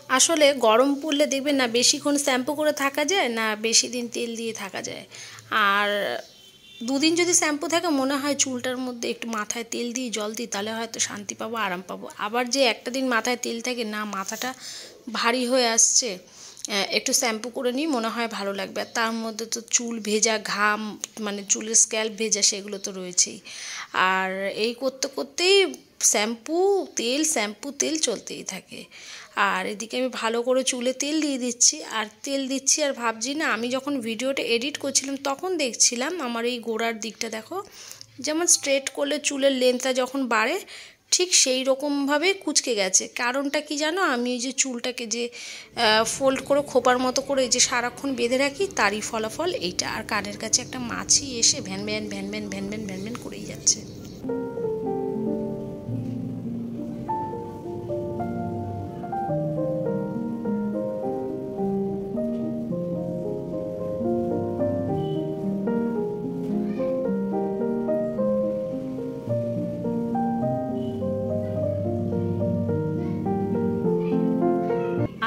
আসলে গরম পড়লে দেখবেন না বেশিক্ষণ শ্যাম্পু করে থাকা যায় না বেশি দিন তেল দিয়ে থাকা যায়। আর দুদিন যদি শ্যাম্পু থাকে মনে হয় চুলটার মধ্যে একটু মাথায় তেল দিই জল দিই তাহলে হয়তো শান্তি পাবো আরাম পাবো। আবার যে একটা দিন মাথায় তেল থাকে না মাথাটা ভারী হয়ে আসছে একটু শ্যাম্পু করে নিই মনে হয় ভালো লাগবে। আর তার মধ্যে তো চুল ভেজা ঘাম মানে চুলের স্ক্যাল্প ভেজা সেগুলো তো রয়েছেই। আর এই করতে করতেই শ্যাম্পু তেল চলতেই থাকে। আর এদিকে আমি ভালো করে চুলে তেল দিয়ে দিচ্ছি আর তেল দিচ্ছি আর ভাবছি না আমি যখন ভিডিওটা এডিট করছিলাম তখন দেখছিলাম আমার এই গোড়ার দিকটা দেখো যেমন স্ট্রেট করলে চুলের লেন্থটা যখন বাড়ে ঠিক সেই রকমভাবে কুঁচকে গেছে। কারণটা কি জানো, আমি এই যে চুলটাকে যে ফোল্ড করে খোপার মতো করে যে সারাক্ষণ বেঁধে রাখি তারই ফলাফল এইটা। আর কানের কাছে একটা মাছি এসে van van van van van van van van করেই যাচ্ছে।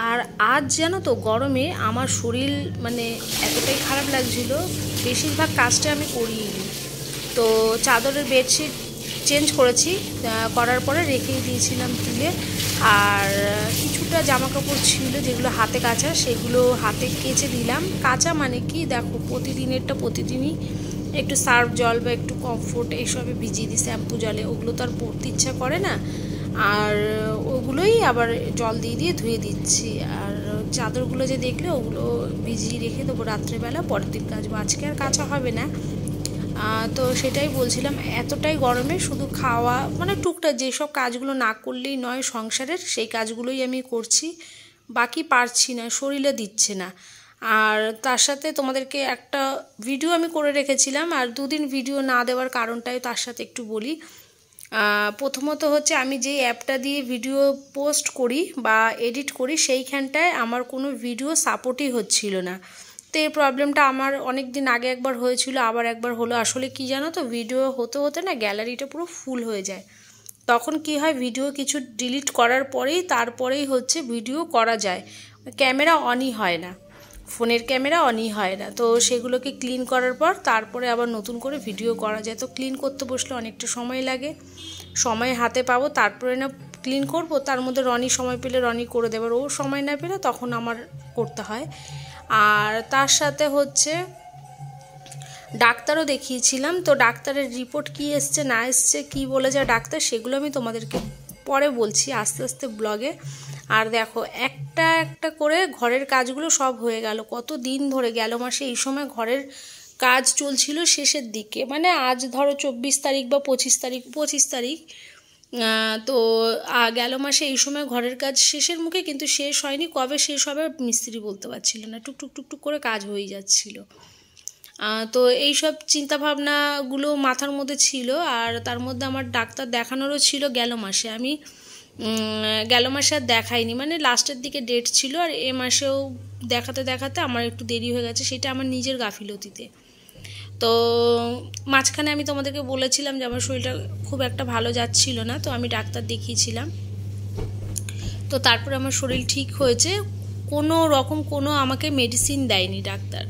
আর আজ জানো তো গরমে আমার শরীর মানে এতটাই খারাপ লাগছিল, বেশিরভাগ কাজটা আমি করিনি। তো চাদরের বেডশিট চেঞ্জ করেছি, করার পরে রেখেই দিয়েছিলাম তুলে। আর কিছুটা জামা কাপড় ছিল যেগুলো হাতে কাচা সেগুলো হাতে কেচে দিলাম। কাচা মানে কি দেখো প্রতিদিনেরটা প্রতিদিনই একটু সার্ফ জল বা একটু কমফোর্ট এইসবে ভিজিয়ে দিই শ্যাম্পু জলে, ওগুলো তো আর পরতে ইচ্ছা করে না। আর ওগুলোই আবার জল দিয়ে দিয়ে ধুয়ে দিচ্ছি। আর চাদরগুলো যে দেখলে ওগুলো ভিজিয়ে রেখে দেবো রাত্রেবেলা, পরের দিন কাচবো, আজকে আর কাচা হবে না। তো সেটাই বলছিলাম এতটাই গরমে শুধু খাওয়া মানে টুকটাক যেসব কাজগুলো না করলেই নয় সংসারের সেই কাজগুলোই আমি করছি, বাকি পারছি না, শরীরে দিচ্ছে না। আর তার সাথে তোমাদেরকে একটা ভিডিও আমি করে রেখেছিলাম আর দুদিন ভিডিও না দেওয়ার কারণটাই তার সাথে একটু বলি। প্রথমত হচ্ছে আমি যেই অ্যাপটা দিয়ে ভিডিও পোস্ট করি বা এডিট করি সেইখানটায় আমার কোনো ভিডিও সাপোর্টই হচ্ছিল না। তো এই প্রবলেমটা আমার অনেক দিন আগে একবার হয়েছিল, আবার একবার হলো। আসলে কি জানো তো ভিডিও হতে হতে না গ্যালারিটা পুরো ফুল হয়ে যায়, তখন কি হয় ভিডিও কিছু ডিলিট করার পরেই তারপরেই হচ্ছে ভিডিও করা যায়, ক্যামেরা অনই হয় না, ফোনের ক্যামেরা অনই হয় না। তো সেগুলোকে ক্লিন করার পর তারপরে আবার নতুন করে ভিডিও করা যায়। তো ক্লিন করতে বসলে অনেকটা সময় লাগে, সময় হাতে পাবো তারপরে না ক্লিন করব, তার মধ্যে রনি সময় পেলে রনি করে দেবার, ও সময় না পেলে তখন আমার করতে হয়। আর তার সাথে হচ্ছে ডাক্তারও দেখিয়েছিলাম, তো ডাক্তারের রিপোর্ট কি এসছে না এসছে কি বলে যায় ডাক্তার সেগুলো আমি তোমাদেরকে পরে বলছি আস্তে আস্তে ব্লগে। আর দেখো একটা একটা করে ঘরের কাজগুলো সব হয়ে গেল, কত দিন ধরে গেল মাসে এই সময় ঘরের কাজ চলছিল শেষের দিকে, মানে আজ ধরো 24 তারিখ বা 25 তারিখ তো গেল মাসে এই সময় ঘরের কাজ শেষের মুখে, কিন্তু শেষ হয়নি, কবে শেষ হবে মিস্ত্রি বলতে পারছিল না, টুকটুক টুকটুক করে কাজ হয়ে যাচ্ছিল। তো এইসব চিন্তাভাবনাগুলো মাথার মধ্যে ছিল। আর তার মধ্যে আমার ডাক্তার দেখানোরও ছিল গেল মাসে, আমি গেল মাসে আর দেখাইনি, মানে লাস্টের দিকে ডেট ছিল। আর এ মাসেও দেখাতে দেখাতে আমার একটু দেরি হয়ে গেছে, সেটা আমার নিজের গাফিলতিতে। তো মাঝখানে আমি তোমাদেরকে বলেছিলাম যে আমার শরীরটা খুব একটা ভালো যাচ্ছিল না, তো আমি ডাক্তার দেখিয়েছিলাম। তো তারপরে আমার শরীর ঠিক হয়েছে, কোনো রকম কোনো আমাকে মেডিসিন দেয়নি ডাক্তার,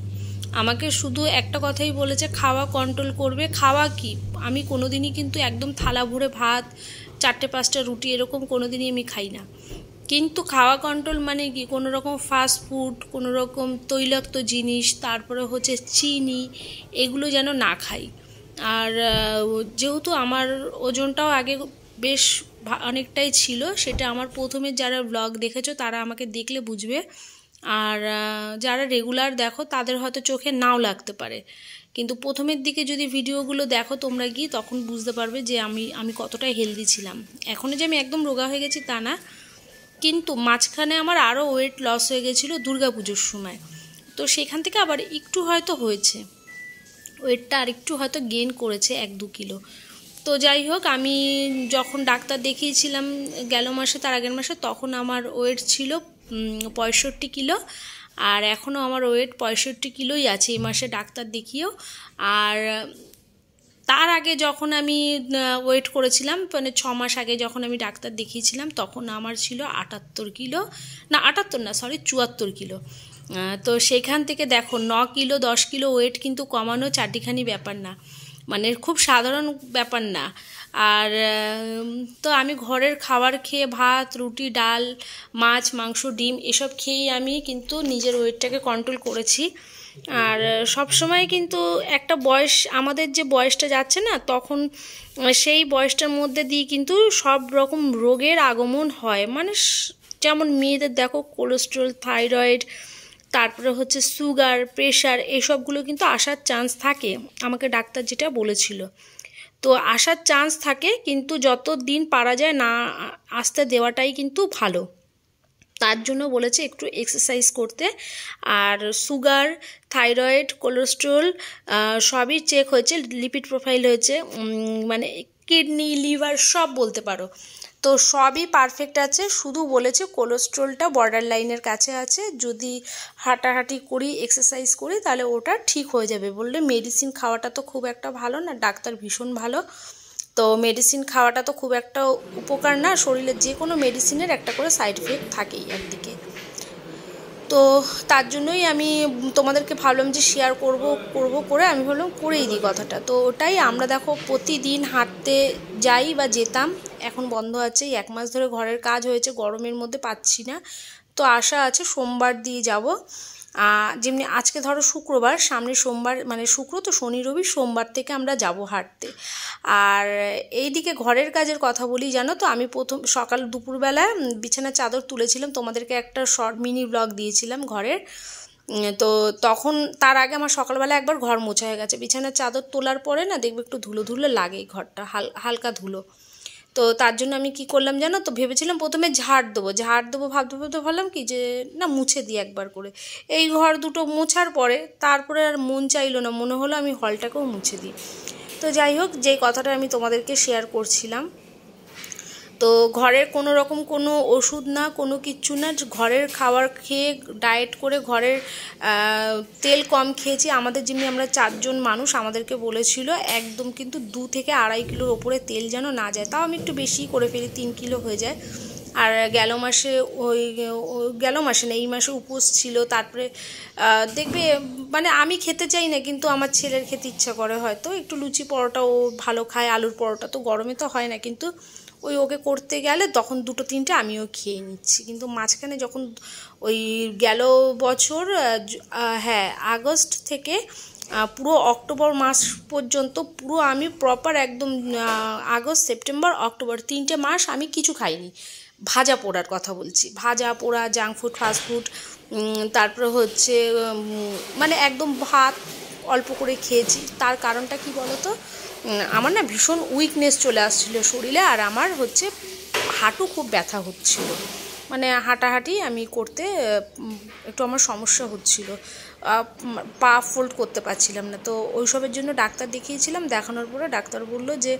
আমাকে শুধু একটা কথাই বলেছে খাওয়া কন্ট্রোল করবে। খাওয়া কি, আমি কোনোদিনই কিন্তু একদম থালা ভরে ভাত 4-5টা রুটি এরকম কোনোদিনই আমি খাই না, কিন্তু খাওয়া কন্ট্রোল মানে কি কোনো রকম ফাস্ট ফুড, কোনো রকম তৈলাক্ত জিনিস, তারপরে হচ্ছে চিনি, এগুলো যেন না খাই। আর যেহেতু আমার ওজনটাও আগে বেশ অনেকটাই ছিল, সেটা আমার প্রথমে যারা ব্লগ দেখেছো তারা আমাকে দেখলে বুঝবে। আর যারা রেগুলার দেখো তাদের হয়তো চোখে নাও লাগতে পারে, কিন্তু প্রথমের দিকে যদি ভিডিওগুলো দেখো তোমরা গিয়ে তখন বুঝতে পারবে যে আমি কতটা হেলদি ছিলাম। এখনও যে আমি একদম রোগা হয়ে গেছি তা না, কিন্তু মাঝখানে আমার আরও ওয়েট লস হয়ে গেছিলো দুর্গাপুজোর সময়, তো সেখান থেকে আবার একটু হয়তো হয়েছে, ওয়েটটা আর একটু হয়তো গেইন করেছে 1-2 কিলো। তো যাই হোক, আমি যখন ডাক্তার দেখিয়েছিলাম গেল মাসে তার আগের মাসে তখন আমার ওয়েট ছিল 65 কিলো, আর এখনও আমার ওয়েট 65 কিলোই আছে এই মাসে ডাক্তার দেখিয়েও। আর তার আগে যখন আমি ওয়েট করেছিলাম, মানে 6 মাস আগে যখন আমি ডাক্তার দেখিয়েছিলাম, তখন আমার ছিল 78 কিলো, না 78 না, সরি 74 কিলো। তো সেখান থেকে দেখো 9 কিলো 10 কিলো ওয়েট কিন্তু কমানো চারটিখানি ব্যাপার না, মানে খুব সাধারণ ব্যাপার না। আর তো আমি ঘরের খাবার খেয়ে ভাত রুটি ডাল মাছ মাংস ডিম এসব খেয়েই আমি কিন্তু নিজের ওয়েটটাকে কন্ট্রোল করেছি। আর সব সময় কিন্তু একটা বয়স, আমাদের যে বয়সটা যাচ্ছে না, তখন সেই বয়সটার মধ্যে দিয়ে কিন্তু সব রকম রোগের আগমন হয়। মানে যেমন মেয়েদের দেখো কোলেস্ট্রল, থাইরয়েড, তারপরে হচ্ছে সুগার, প্রেশার, এসবগুলো কিন্তু আসার চান্স থাকে, আমাকে ডাক্তার যেটা বলেছিল। তো আসার চান্স থাকে, কিন্তু যত দিন পারা যায় না আসতে দেওয়াটাই কিন্তু ভালো। তার জন্য বলেছে একটু এক্সারসাইজ করতে। আর সুগার, থাইরয়েড, কোলেস্ট্রল সবই চেক হয়েছে, লিপিড প্রোফাইল হয়েছে, মানে কিডনি, লিভার সব বলতে পারো, তো সবই পারফেক্ট আছে। শুধু বলেছে কোলেস্ট্রলটা বর্ডার লাইনের কাছে আছে, যদি হাঁটাহাঁটি করি এক্সারসাইজ করি তাহলে ওটা ঠিক হয়ে যাবে। বললে মেডিসিন খাওয়াটা তো খুব একটা ভালো না, ডাক্তার ভীষণ ভালো, তো মেডিসিন খাওয়াটা তো খুব একটা উপকার না, শরীরে যে কোনো মেডিসিনের একটা করে সাইড এফেক্ট থাকেই একদিকে। তো তার জন্যই আমি তোমাদেরকে ভাবলাম যে শেয়ার করব করে আমি ভাবলাম করেই দিই কথাটা। তো ওটাই, আমরা দেখো প্রতিদিন হাঁটতে যাই বা যেতাম, এখন বন্ধ আছে, 1 মাস ধরে ঘরের কাজ হয়েছে, গরমের মধ্যে পাচ্ছি না। তো আশা আছে সোমবার দিয়ে যাব, যেমনি আজকে ধরো শুক্রবার, সামনে সোমবার মানে শুক্র তো শনি রবি সোমবার থেকে আমরা যাব হাঁটতে। আর এইদিকে ঘরের কাজের কথা বলি, জানো তো আমি প্রথম সকাল দুপুরবেলায় বিছানার চাদর তুলেছিলাম, তোমাদেরকে একটা শর্ট মিনি ব্লগ দিয়েছিলাম ঘরের। তো তখন তার আগে আমার সকালবেলা একবার ঘর মোছা হয়ে গেছে, বিছানার চাদর তোলার পরে না দেখবে একটু ধুলো ধুলো লাগে ঘরটা, হালকা ধুলো। তো তার জন্য আমি কি করলাম জানো তো, ভেবেছিলাম প্রথমে ঝাড় দেবো ভাবতে ভাবলাম কি যে না মুছে দিই একবার করে। এই ঘর দুটো মোছার পরে তারপরে আর মন চাইলো না, মনে হলো আমি হলটাকেও মুছে দিই। তো যাই হোক, যেই কথাটা আমি তোমাদেরকে শেয়ার করছিলাম, তো ঘরের কোনো রকম কোনো ওষুধ না, কোনো কিচ্ছু না, ঘরের খাবার খেয়ে ডায়েট করে ঘরের তেল কম খেয়েছি। আমাদের যেমনি আমরা 4 জন মানুষ, আমাদেরকে বলেছিল একদম কিন্তু 2 থেকে 2.5 কিলোর ওপরে তেল যেন না যায়, তাও আমি একটু বেশি করে ফেলি, 3 কিলো হয়ে যায়। আর গেল মাসে না, এই মাসে উপোস ছিল। তারপরে দেখবে মানে আমি খেতে চাই না, কিন্তু আমার ছেলের খেতে ইচ্ছা করে, হয়তো একটু লুচি পরোটা ও ভালো খায়, আলুর পরোটা তো গরমে তো হয় না, কিন্তু ওকে করতে গেলে তখন 2-3টে আমিও খেয়ে নিচ্ছি। কিন্তু মাঝখানে যখন ওই গেল বছর হ্যাঁ আগস্ট থেকে পুরো অক্টোবর মাস পর্যন্ত পুরো আমি প্রপার একদম আগস্ট সেপ্টেম্বর অক্টোবর 3টে মাস আমি কিছু খাইনি। ভাজা পোড়ার কথা বলছি, ভাজা পোড়া, জাঙ্ক ফুড, ফাস্ট ফুড, তারপরে হচ্ছে মানে একদম ভাত অল্প করে খেয়েছি। তার কারণটা কি বলো তো, আমার না ভীষণ উইকনেস চলে আসছিলো শরীরে, আর আমার হচ্ছে হাঁটু খুব ব্যথা হচ্ছিল, মানে হাঁটাহাঁটি আমি করতে একটু আমার সমস্যা হচ্ছিল, পা ফোল্ড করতে পারছিলাম না। তো ওইসবের জন্য ডাক্তার দেখিয়েছিলাম, দেখানোর পরে ডাক্তার বললো যে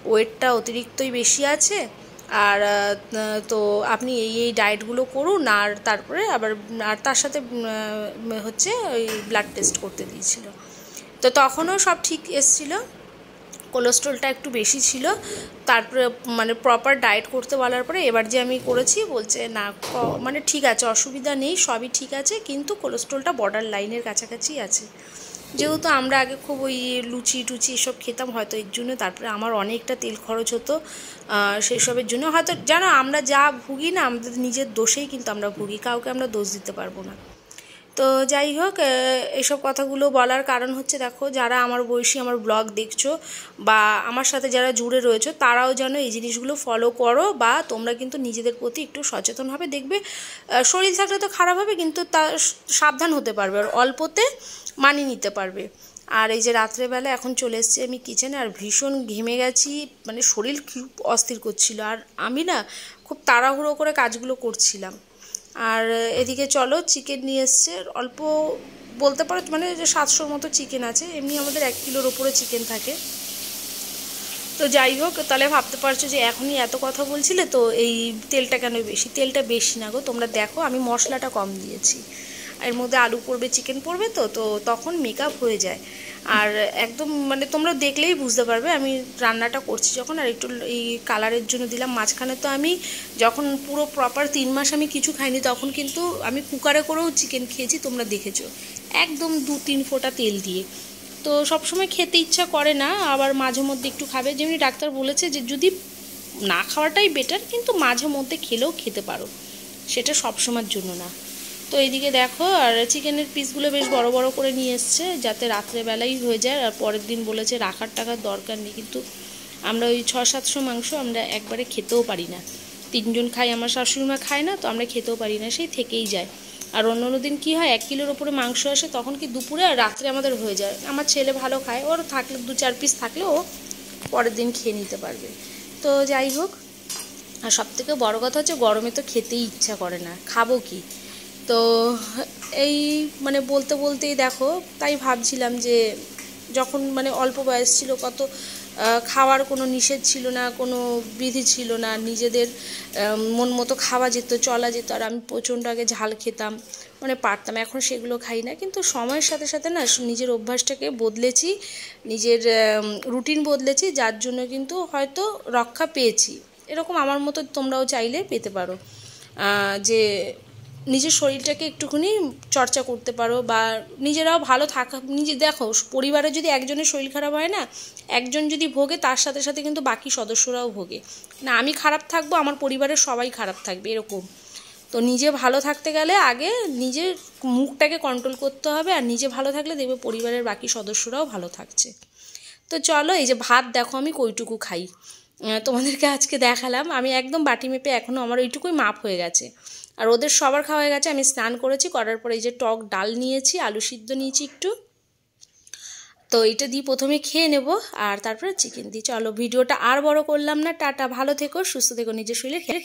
ওয়েটটা অতিরিক্তই বেশি আছে, আর তো আপনি এই ডায়েটগুলো করুন, আর তারপরে আবার আর তার সাথে হচ্ছে ওই ব্লাড টেস্ট করতে দিয়েছিল। তো তখনও সব ঠিক এসেছিলো, কোলেস্ট্রলটা একটু বেশি ছিল। তারপরে মানে প্রপার ডায়েট করতে বলার পরে এবার যে আমি করেছি, বলছে না মানে ঠিক আছে, অসুবিধা নেই, সবই ঠিক আছে, কিন্তু কোলেস্ট্রলটা বর্ডার লাইনের কাছাকাছি আছে। যেহেতু আমরা আগে খুব ওই লুচি টুচি এসব খেতাম, হয়তো এর জন্য, তারপরে আমার অনেকটা তেল খরচ হতো, সেই সবের জন্য হয়তো, জানো আমরা যা ভুগি না আমাদের নিজের দোষেই কিন্তু আমরা ভুগি, কাউকে আমরা দোষ দিতে পারবো না। তো যাই হোক, এসব কথাগুলো বলার কারণ হচ্ছে, দেখো যারা আমার বয়সী আমার ব্লগ দেখছো বা আমার সাথে যারা জুড়ে রয়েছো, তারাও যেন এই জিনিসগুলো ফলো করো, বা তোমরা কিন্তু নিজেদের প্রতি একটু সচেতন হবে। দেখবে শরীর থাকলে তো খারাপ হবে, কিন্তু তা সাবধান হতে পারবে, আর অল্পতে মানিয়ে নিতে পারবে। আর এই যে রাত্রেবেলা এখন চলে এসেছি আমি কিচেনে, আর ভীষণ ঘেমে গেছি, মানে শরীর খুব অস্থির করছিল, আর আমি না খুব তাড়াহুড়ো করে কাজগুলো করছিলাম। আর এদিকে চলো চিকেন নিয়ে এসছে, অল্প বলতে পারো মানে 700 মতো চিকেন আছে, এমনি আমাদের 1 কিলোর ওপরে চিকেন থাকে। তো যাই হোক, তাহলে ভাবতে পারছো যে এখনই এত কথা বলছিলে তো এই তেলটা কেন বেশি, তেলটা বেশি না গো, তোমরা দেখো আমি মশলাটা কম দিয়েছি, এর মধ্যে আলু পড়বে, চিকেন পড়বে, তো তখন মেকআপ হয়ে যায়। আর একদম মানে তোমরা দেখলেই বুঝতে পারবে আমি রান্নাটা করছি যখন। আর একটু এই কালারের জন্য দিলাম। মাঝখানে তো আমি যখন পুরো প্রপার 3 মাস আমি কিছু খাইনি, তখন কিন্তু আমি কুকারে করেও চিকেন খেয়েছি, তোমরা দেখেছো, একদম 2-3 ফোঁটা তেল দিয়ে। তো সবসময় খেতে ইচ্ছা করে না, আবার মাঝে মধ্যে একটু খাবে। যেমনি ডাক্তার বলেছে যে যদি না খাওয়াটাই বেটার, কিন্তু মাঝে মধ্যে খেলেও খেতে পারো, সেটা সবসময়ের জন্য না। তো এইদিকে দেখো, আর চিকেনের পিসগুলো বেশ বড় বড় করে নিয়ে এসছে যাতে রাত্রেবেলাই হয়ে যায়। আর পরের দিন বলেছে রাখার টাকার দরকার নেই, কিন্তু আমরা ওই 600-700 মাংস আমরা একবারে খেতেও পারি না। 3 জন খাই, আমার শাশুড়িমা খায় না, তো আমরা খেতেও পারি না, সেই থেকেই যায়। আর অন্য দিন কী হয়, 1 কিলোর ওপরে মাংস আসে, তখন কি দুপুরে আর রাত্রে আমাদের হয়ে যায়। আমার ছেলে ভালো খায়, ওর থাকলে 2-4 পিস থাকলে ও পরের দিন খেয়ে নিতে পারবে। তো যাই হোক, আর সবথেকে বড় কথা হচ্ছে গরমে তো খেতেই ইচ্ছা করে না, খাবো কি। তো এই মানে বলতে বলতেই দেখো, তাই ভাবছিলাম যে যখন মানে অল্প বয়স ছিল, কত খাওয়ার কোনো নিষেধ ছিল না, কোনো বিধি ছিল না, নিজেদের মন মতো খাওয়া যেত, চলা যেত। আর আমি প্রচণ্ড আগে ঝাল খেতাম, মানে পারতাম, এখন সেগুলো খাই না। কিন্তু সময়ের সাথে সাথে না নিজের অভ্যাসটাকে বদলেছি, নিজের রুটিন বদলেছি, যার জন্য কিন্তু হয়তো রক্ষা পেয়েছি। এরকম আমার মতো তোমরাও চাইলে পেতে পারো, যে নিজের শরীরটাকে একটুখানি চর্চা করতে পারো, বা নিজেরাও ভালো থাকা। নিজে দেখো, পরিবারে যদি একজনের শরীর খারাপ হয় না, একজন যদি ভোগে, তার সাথে সাথে কিন্তু বাকি সদস্যরাও ভোগে। না আমি খারাপ থাকবো, আমার পরিবারের সবাই খারাপ থাকবে, এরকম। তো নিজে ভালো থাকতে গেলে আগে নিজের মুখটাকে কন্ট্রোল করতে হবে, আর নিজে ভালো থাকলে দেখবে পরিবারের বাকি সদস্যরাও ভালো থাকছে। তো চলো, এই যে ভাত দেখো আমি কইটুকু খাই, তোমাদেরকে আজকে দেখালাম। আমি একদম বাটি মেপে, এখনও আমার ওইটুকুই মাপ হয়ে গেছে। আর ওদের সবার খাওয়া হয়ে গেছে, আমি স্নান করেছি, করার পরে এই যে টক ডাল নিয়েছি, আলু সিদ্ধ নিয়েছি একটু, তো এটা দিয়ে প্রথমে খেয়ে নেব, আর তারপরে চিকেন দিই। চলো, ভিডিওটা আর বড় করলাম না, টাটা, ভালো থেকো, সুস্থ থেকো, নিজের শরীরে খেয়ে